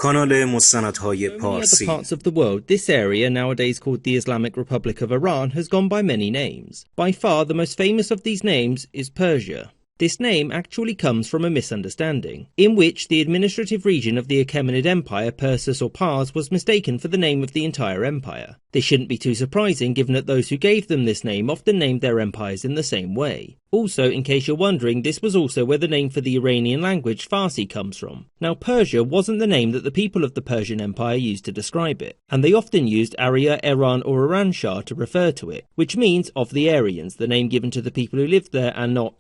کانال مستندهای In many other پارسی. parts of the world, this area, nowadays called the Islamic Republic of Iran, has gone by many names. By far, the most famous of these names is Persia. This name actually comes from a misunderstanding, in which the administrative region of the Achaemenid Empire, Persis or Pars, was mistaken for the name of the entire empire. This shouldn't be too surprising, given that those who gave them this name often named their empires in the same way. Also, in case you're wondering, this was also where the name for the Iranian language Farsi comes from. Now, Persia wasn't the name that the people of the Persian Empire used to describe it, and they often used Arya, Iran or Iran-Shah to refer to it, which means of the Aryans, the name given to the people who lived there and not,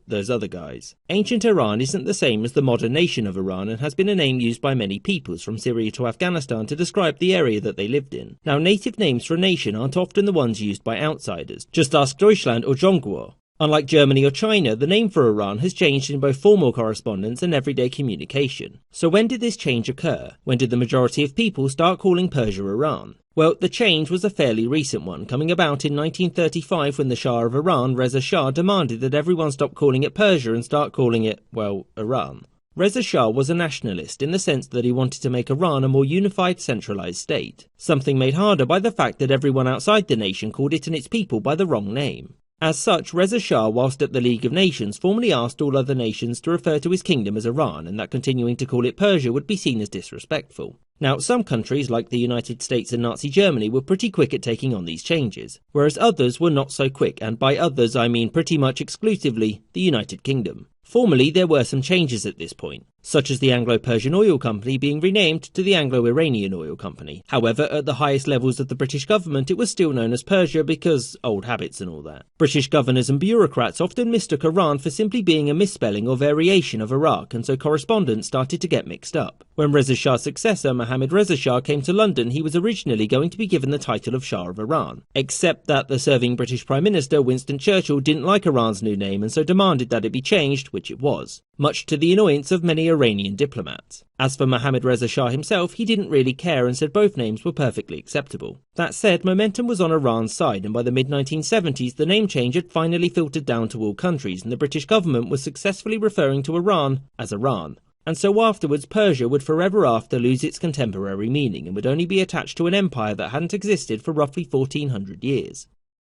those other guys. Ancient Iran isn't the same as the modern nation of Iran and has been a name used by many peoples from Syria to Afghanistan to describe the area that they lived in. Now, native names for a nation aren't often the ones used by outsiders. Just ask Deutschland or Zhongguo. Unlike Germany or China, the name for Iran has changed in both formal correspondence and everyday communication. So when did this change occur? When did the majority of people start calling Persia Iran? Well, the change was a fairly recent one, coming about in 1935 when the Shah of Iran, Rضاشاه, demanded that everyone stop calling it Persia and start calling it, Iran. Rضاشاه was a nationalist in the sense that he wanted to make Iran a more unified, centralized state, something made harder by the fact that everyone outside the nation called it and its people by the wrong name. As such, Rضاشاه, whilst at the League of Nations, formally asked all other nations to refer to his kingdom as Iran, and that continuing to call it Persia would be seen as disrespectful. Now, some countries, like the United States and Nazi Germany, were pretty quick at taking on these changes, whereas others were not so quick, and by others I mean pretty much exclusively the United Kingdom. Formally, there were some changes at this point, such as the Anglo-Persian Oil Company being renamed to the Anglo-Iranian Oil Company. However, at the highest levels of the British government, it was still known as Persia because old habits and all that. British governors and bureaucrats often mistook Iran for simply being a misspelling or variation of Iraq, and so correspondence started to get mixed up. When Rضاشah's successor, Mohammad Reza Shah, came to London, he was originally going to be given the title of Shah of Iran, except that the serving British Prime Minister, Winston Churchill, didn't like Iran's new name and so demanded that it be changed, which it was, much to the annoyance of many Iranian diplomats. As for Mohammad Reza Shah himself, he didn't really care and said both names were perfectly acceptable. That said, momentum was on Iran's side, and by the mid-1970s the name change had finally filtered down to all countries, and the British government was successfully referring to Iran as Iran. And so afterwards Persia would forever after lose its contemporary meaning and would only be attached to an empire that hadn't existed for roughly 1400 years.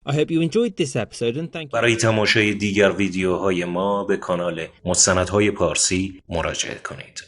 I hope you enjoyed this episode and thank you. برای تماشای دیگر ویدیوهای ما به کانال مستندهای پارسی مراجعه کنید.